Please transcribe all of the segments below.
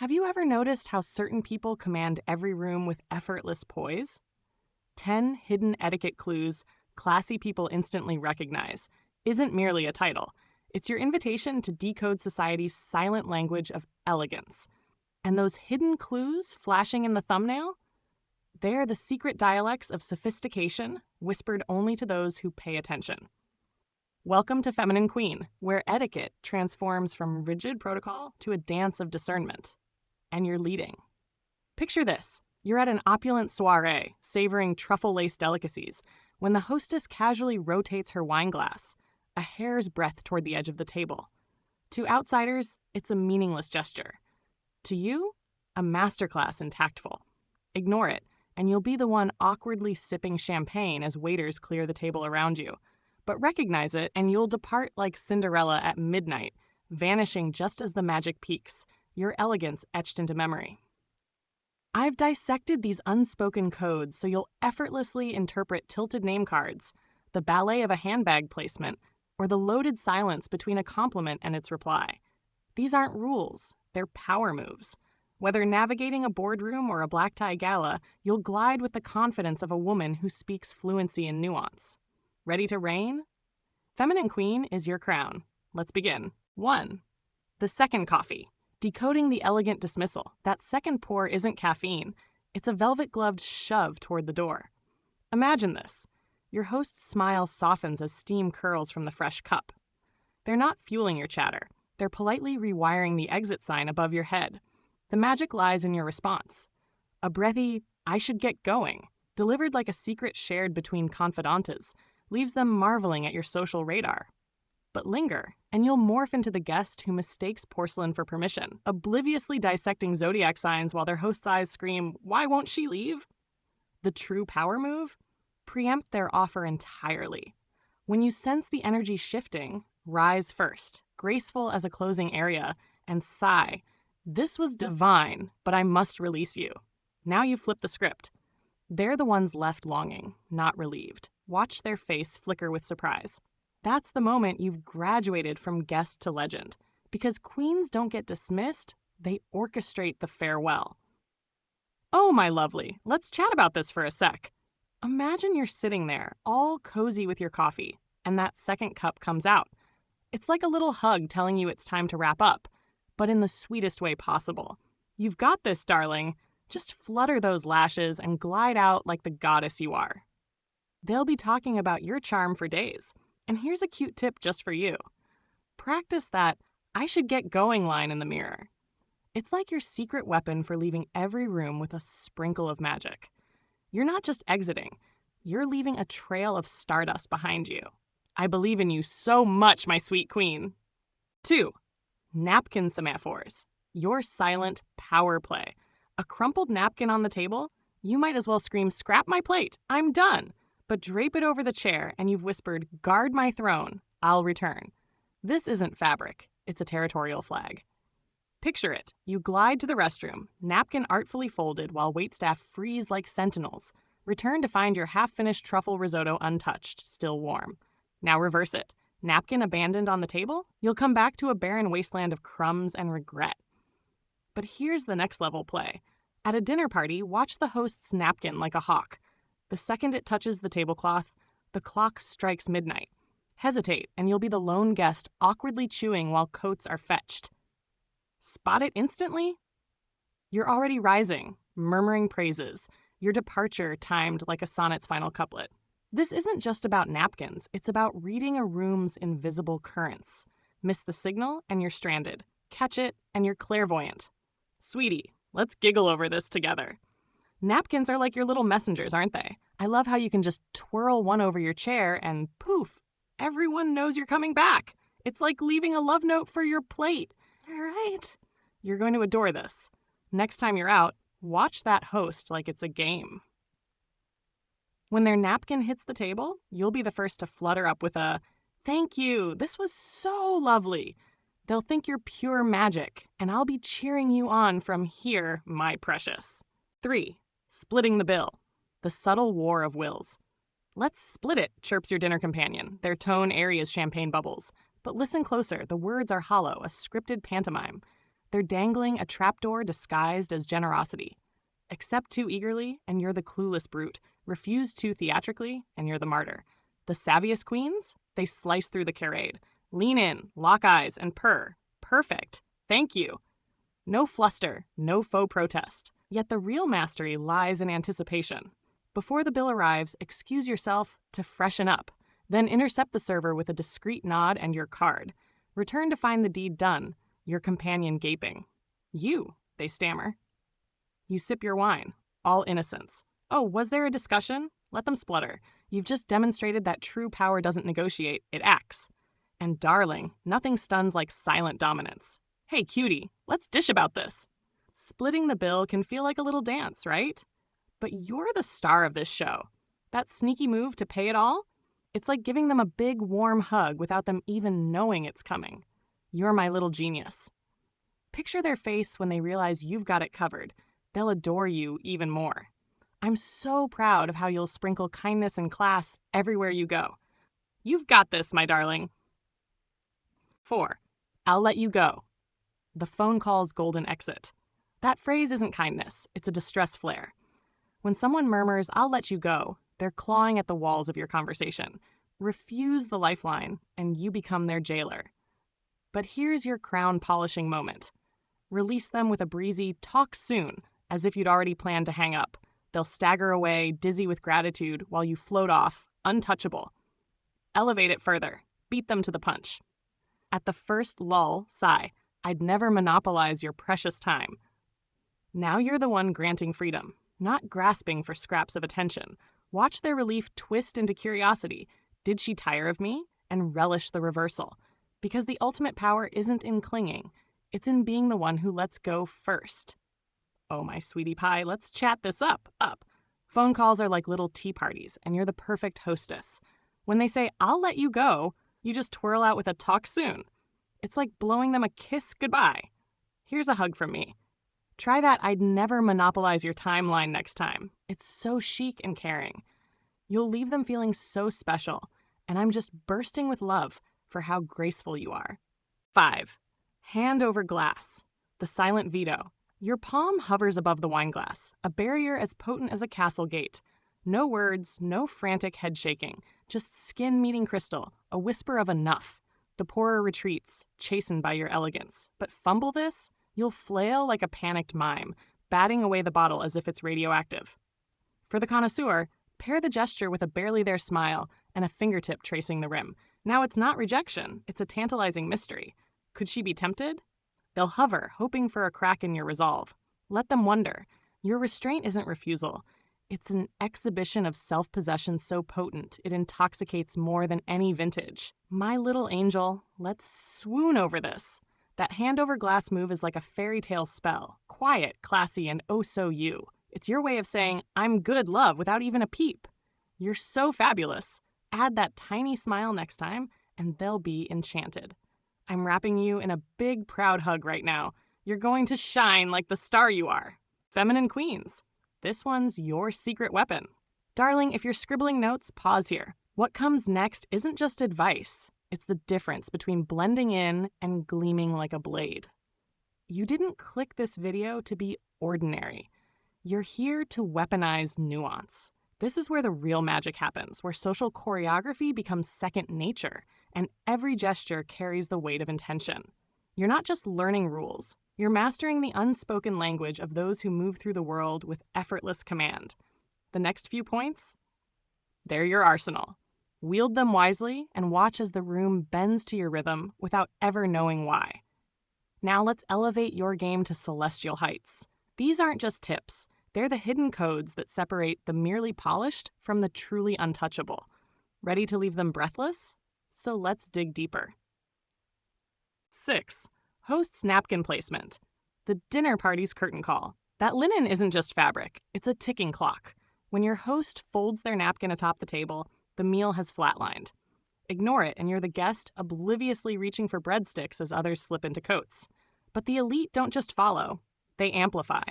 Have you ever noticed how certain people command every room with effortless poise? 10 hidden etiquette clues classy people instantly recognize isn't merely a title. It's your invitation to decode society's silent language of elegance. And those hidden clues flashing in the thumbnail? They're the secret dialects of sophistication, whispered only to those who pay attention. Welcome to Feminine Queen, where etiquette transforms from rigid protocol to a dance of discernment. And you're leading. Picture this. You're at an opulent soiree, savoring truffle-laced delicacies, when the hostess casually rotates her wine glass, a hair's breadth toward the edge of the table. To outsiders, it's a meaningless gesture. To you, a masterclass in tactful. Ignore it, and you'll be the one awkwardly sipping champagne as waiters clear the table around you. But recognize it, and you'll depart like Cinderella at midnight, vanishing just as the magic peaks, your elegance etched into memory. I've dissected these unspoken codes so you'll effortlessly interpret tilted name cards, the ballet of a handbag placement, or the loaded silence between a compliment and its reply. These aren't rules, they're power moves. Whether navigating a boardroom or a black tie gala, you'll glide with the confidence of a woman who speaks fluency and nuance. Ready to reign? Feminine Queen is your crown. Let's begin. 1. The second coffee. Decoding the elegant dismissal. That second pour isn't caffeine. It's a velvet-gloved shove toward the door. Imagine this. Your host's smile softens as steam curls from the fresh cup. They're not fueling your chatter. They're politely rewiring the exit sign above your head. The magic lies in your response. A breathy, "I should get going," delivered like a secret shared between confidantes, leaves them marveling at your social radar. But linger, and you'll morph into the guest who mistakes porcelain for permission, obliviously dissecting zodiac signs while their host's eyes scream, "Why won't she leave?" The true power move? Preempt their offer entirely. When you sense the energy shifting, rise first, graceful as a closing area, and sigh, "This was divine, but I must release you." Now you flip the script. They're the ones left longing, not relieved. Watch their face flicker with surprise. That's the moment you've graduated from guest to legend. Because queens don't get dismissed, they orchestrate the farewell. Oh, my lovely, let's chat about this for a sec. Imagine you're sitting there, all cozy with your coffee, and that second cup comes out. It's like a little hug telling you it's time to wrap up, but in the sweetest way possible. You've got this, darling. Just flutter those lashes and glide out like the goddess you are. They'll be talking about your charm for days. And here's a cute tip just for you. Practice that "I should get going" line in the mirror. It's like your secret weapon for leaving every room with a sprinkle of magic. You're not just exiting, you're leaving a trail of stardust behind you. I believe in you so much, my sweet queen. 2. Napkin semaphores. Your silent power play. A crumpled napkin on the table? You might as well scream, "Scrap my plate, I'm done." But drape it over the chair and you've whispered, "Guard my throne, I'll return." This isn't fabric, it's a territorial flag. Picture it. You glide to the restroom, napkin artfully folded while waitstaff freeze like sentinels. Return to find your half-finished truffle risotto untouched, still warm. Now reverse it. Napkin abandoned on the table? You'll come back to a barren wasteland of crumbs and regret. But here's the next level play. At a dinner party, watch the host's napkin like a hawk. The second it touches the tablecloth, the clock strikes midnight. Hesitate, and you'll be the lone guest awkwardly chewing while coats are fetched. Spot it instantly? You're already rising, murmuring praises, your departure timed like a sonnet's final couplet. This isn't just about napkins, it's about reading a room's invisible currents. Miss the signal, and you're stranded. Catch it, and you're clairvoyant. Sweetie, let's giggle over this together. Napkins are like your little messengers, aren't they? I love how you can just twirl one over your chair and poof, everyone knows you're coming back. It's like leaving a love note for your plate. Right? You're going to adore this. Next time you're out, watch that host like it's a game. When their napkin hits the table, you'll be the first to flutter up with a, "Thank you, this was so lovely." They'll think you're pure magic, and I'll be cheering you on from here, my precious. 3. Splitting the bill. The subtle war of wills. "Let's split it," chirps your dinner companion, their tone airy as champagne bubbles. But listen closer, the words are hollow, a scripted pantomime. They're dangling a trapdoor disguised as generosity. Accept too eagerly, and you're the clueless brute. Refuse too theatrically, and you're the martyr. The savviest queens? They slice through the charade. Lean in, lock eyes, and purr. Perfect. Thank you. No fluster, no faux protest. Yet the real mastery lies in anticipation. Before the bill arrives, excuse yourself to freshen up. Then intercept the server with a discreet nod and your card. Return to find the deed done, your companion gaping. You, they stammer. You sip your wine, all innocence. Oh, was there a discussion? Let them splutter. You've just demonstrated that true power doesn't negotiate, it acts. And darling, nothing stuns like silent dominance. Hey, cutie, let's dish about this. Splitting the bill can feel like a little dance, right? But you're the star of this show. That sneaky move to pay it all? It's like giving them a big, warm hug without them even knowing it's coming. You're my little genius. Picture their face when they realize you've got it covered. They'll adore you even more. I'm so proud of how you'll sprinkle kindness and class everywhere you go. You've got this, my darling. 4. I'll let you go. The phone call's golden exit. That phrase isn't kindness, it's a distress flare. When someone murmurs, I'll let you go, they're clawing at the walls of your conversation. Refuse the lifeline, and you become their jailer. But here's your crown-polishing moment. Release them with a breezy, talk soon, as if you'd already planned to hang up. They'll stagger away, dizzy with gratitude, while you float off, untouchable. Elevate it further. Beat them to the punch. At the first lull, sigh, I'd never monopolize your precious time. Now you're the one granting freedom, not grasping for scraps of attention. Watch their relief twist into curiosity. Did she tire of me? And relish the reversal. Because the ultimate power isn't in clinging. It's in being the one who lets go first. Oh, my sweetie pie, let's chat this up. Phone calls are like little tea parties, and you're the perfect hostess. When they say, I'll let you go, you just twirl out with a talk soon. It's like blowing them a kiss goodbye. Here's a hug from me. Try that I'd never monopolize your timeline next time. It's so chic and caring. You'll leave them feeling so special, and I'm just bursting with love for how graceful you are. 5. Hand over glass. The silent veto. Your palm hovers above the wine glass, a barrier as potent as a castle gate. No words, no frantic head shaking, just skin meeting crystal, a whisper of enough. The pourer retreats, chastened by your elegance. But fumble this? You'll flail like a panicked mime, batting away the bottle as if it's radioactive. For the connoisseur, pair the gesture with a barely there smile and a fingertip tracing the rim. Now it's not rejection, it's a tantalizing mystery. Could she be tempted? They'll hover, hoping for a crack in your resolve. Let them wonder. Your restraint isn't refusal. It's an exhibition of self-possession so potent it intoxicates more than any vintage. My little angel, let's swoon over this. That hand-over-glass move is like a fairy tale spell. Quiet, classy, and oh so you. It's your way of saying, I'm good love without even a peep. You're so fabulous. Add that tiny smile next time, and they'll be enchanted. I'm wrapping you in a big, proud hug right now. You're going to shine like the star you are. Feminine queens. This one's your secret weapon. Darling, if you're scribbling notes, pause here. What comes next isn't just advice. It's the difference between blending in and gleaming like a blade. You didn't click this video to be ordinary. You're here to weaponize nuance. This is where the real magic happens, where social choreography becomes second nature, and every gesture carries the weight of intention. You're not just learning rules. You're mastering the unspoken language of those who move through the world with effortless command. The next few points? They're your arsenal. Wield them wisely and watch as the room bends to your rhythm without ever knowing why. Now let's elevate your game to celestial heights. These aren't just tips. They're the hidden codes that separate the merely polished from the truly untouchable. Ready to leave them breathless? So let's dig deeper. 6. Host's napkin placement. The dinner party's curtain call. That linen isn't just fabric, it's a ticking clock. When your host folds their napkin atop the table, the meal has flatlined. Ignore it and you're the guest obliviously reaching for breadsticks as others slip into coats. But the elite don't just follow, they amplify.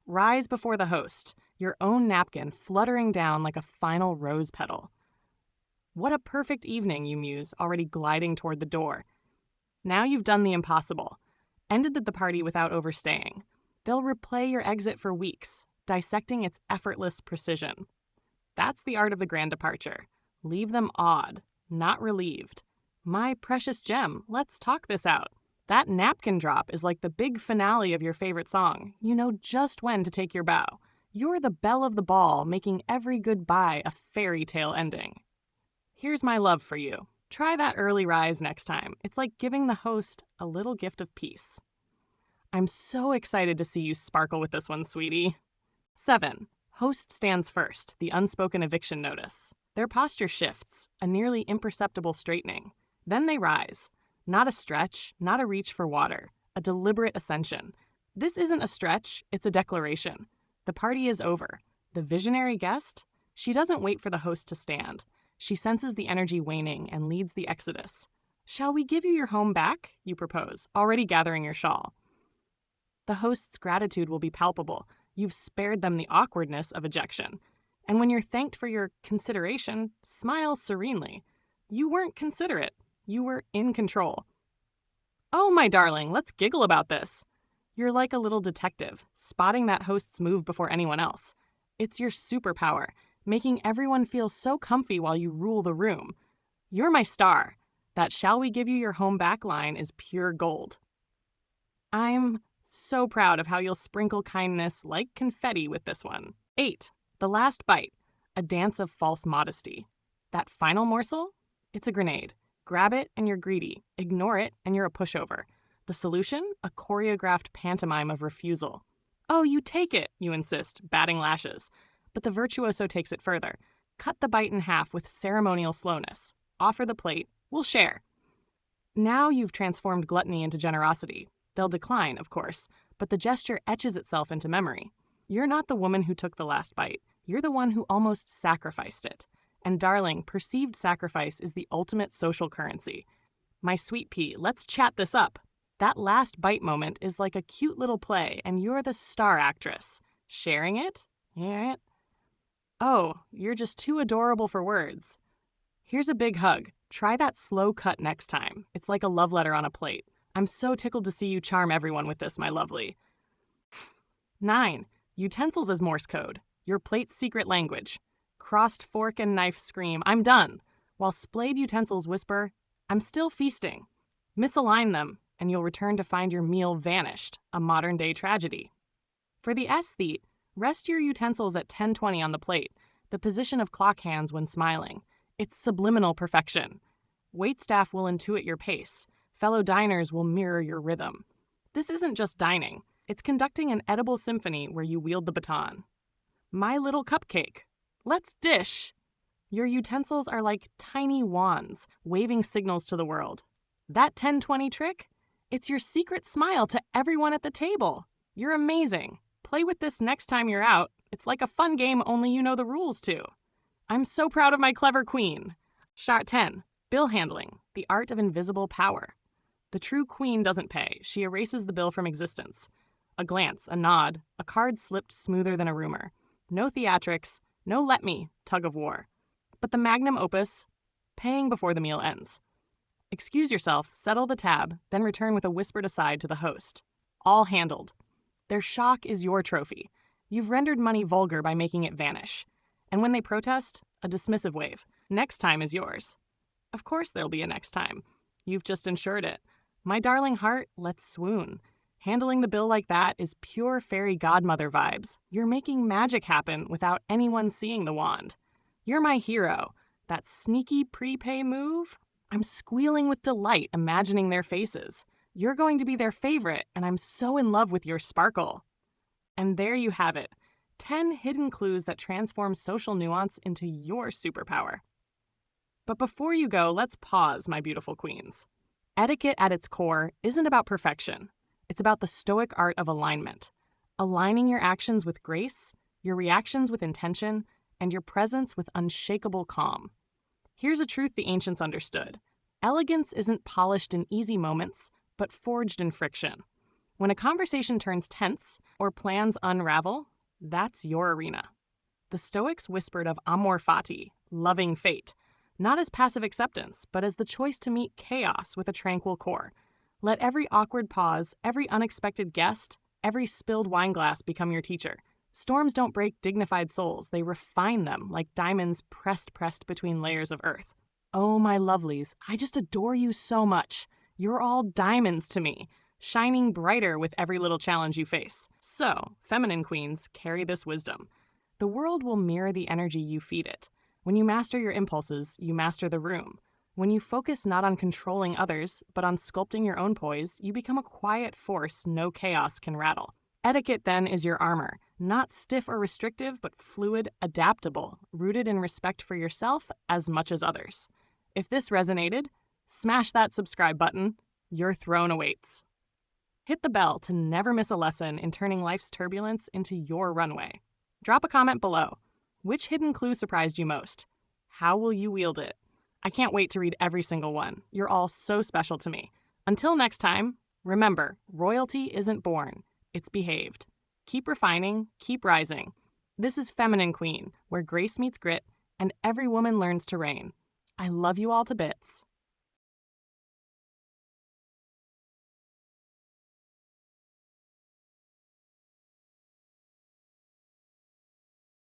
Rise before the host, your own napkin fluttering down like a final rose petal. What a perfect evening, you muse, already gliding toward the door. Now you've done the impossible. ended the party without overstaying. They'll replay your exit for weeks, dissecting its effortless precision. That's the art of the grand departure. Leave them awed, not relieved. My precious gem, let's talk this out. That napkin drop is like the big finale of your favorite song. You know just when to take your bow. You're the belle of the ball, making every goodbye a fairy tale ending. Here's my love for you. Try that early rise next time. It's like giving the host a little gift of peace. I'm so excited to see you sparkle with this one, sweetie. 7. Host stands first, the unspoken eviction notice. Their posture shifts, a nearly imperceptible straightening. Then they rise. Not a stretch, not a reach for water, a deliberate ascension. This isn't a stretch, it's a declaration. The party is over. The visionary guest? She doesn't wait for the host to stand. She senses the energy waning and leads the exodus. Shall we give you your home back? You propose, already gathering your shawl. The host's gratitude will be palpable. You've spared them the awkwardness of ejection. And when you're thanked for your consideration, smile serenely. You weren't considerate. You were in control. Oh, my darling, let's giggle about this. You're like a little detective, spotting that host's move before anyone else. It's your superpower, making everyone feel so comfy while you rule the room. You're my star. That "shall we give you your home back" line is pure gold. I'm so proud of how you'll sprinkle kindness like confetti with this one. 8. The last bite, a dance of false modesty. That final morsel? It's a grenade. Grab it and you're greedy. Ignore it and you're a pushover. The solution? A choreographed pantomime of refusal. Oh, you take it, you insist, batting lashes. But the virtuoso takes it further. Cut the bite in half with ceremonial slowness. Offer the plate. We'll share. Now you've transformed gluttony into generosity. They'll decline, of course, but the gesture etches itself into memory. You're not the woman who took the last bite. You're the one who almost sacrificed it. And darling, perceived sacrifice is the ultimate social currency. My sweet pea, let's chat this up. That last bite moment is like a cute little play, and you're the star actress. Sharing it? Yeah. Oh, you're just too adorable for words. Here's a big hug. Try that slow cut next time. It's like a love letter on a plate. I'm so tickled to see you charm everyone with this, my lovely. 9. Utensils as Morse code. Your plate's secret language. Crossed fork and knife scream, "I'm done," while splayed utensils whisper, "I'm still feasting." Misalign them, and you'll return to find your meal vanished, a modern-day tragedy. For the aesthete, rest your utensils at 10:20 on the plate, the position of clock hands when smiling. It's subliminal perfection. Waitstaff will intuit your pace. Fellow diners will mirror your rhythm. This isn't just dining. It's conducting an edible symphony where you wield the baton. My little cupcake. Let's dish. Your utensils are like tiny wands, waving signals to the world. That 10-20 trick? It's your secret smile to everyone at the table. You're amazing. Play with this next time you're out. It's like a fun game only you know the rules to. I'm so proud of my clever queen. Shot 10. Bill handling, the art of invisible power. The true queen doesn't pay. She erases the bill from existence. A glance, a nod, a card slipped smoother than a rumor. No theatrics, no let me, tug of war. But the magnum opus, paying before the meal ends. Excuse yourself, settle the tab, then return with a whispered aside to the host. All handled. Their shock is your trophy. You've rendered money vulgar by making it vanish. And when they protest, a dismissive wave. Next time is yours. Of course there'll be a next time. You've just ensured it. My darling heart, let's swoon. Handling the bill like that is pure fairy godmother vibes. You're making magic happen without anyone seeing the wand. You're my hero. That sneaky prepay move? I'm squealing with delight imagining their faces. You're going to be their favorite, and I'm so in love with your sparkle. And there you have it. 10 hidden clues that transform social nuance into your superpower. But before you go, let's pause, my beautiful queens. Etiquette at its core isn't about perfection. It's about the Stoic art of alignment. Aligning your actions with grace, your reactions with intention, and your presence with unshakable calm. Here's a truth the ancients understood. Elegance isn't polished in easy moments, but forged in friction. When a conversation turns tense or plans unravel, that's your arena. The Stoics whispered of amor fati, loving fate, not as passive acceptance, but as the choice to meet chaos with a tranquil core. Let every awkward pause, every unexpected guest, every spilled wine glass become your teacher. Storms don't break dignified souls, they refine them like diamonds pressed between layers of earth. Oh, my lovelies, I just adore you so much. You're all diamonds to me, shining brighter with every little challenge you face. So, feminine queens, carry this wisdom. The world will mirror the energy you feed it. When you master your impulses, you master the room. When you focus not on controlling others, but on sculpting your own poise, you become a quiet force no chaos can rattle. Etiquette, then, is your armor, not stiff or restrictive, but fluid, adaptable, rooted in respect for yourself as much as others. If this resonated, smash that subscribe button. Your throne awaits. Hit the bell to never miss a lesson in turning life's turbulence into your runway. Drop a comment below. Which hidden clue surprised you most? How will you wield it? I can't wait to read every single one. You're all so special to me. Until next time, remember, royalty isn't born, it's behaved. Keep refining, keep rising. This is Feminine Queen, where grace meets grit and every woman learns to reign. I love you all to bits.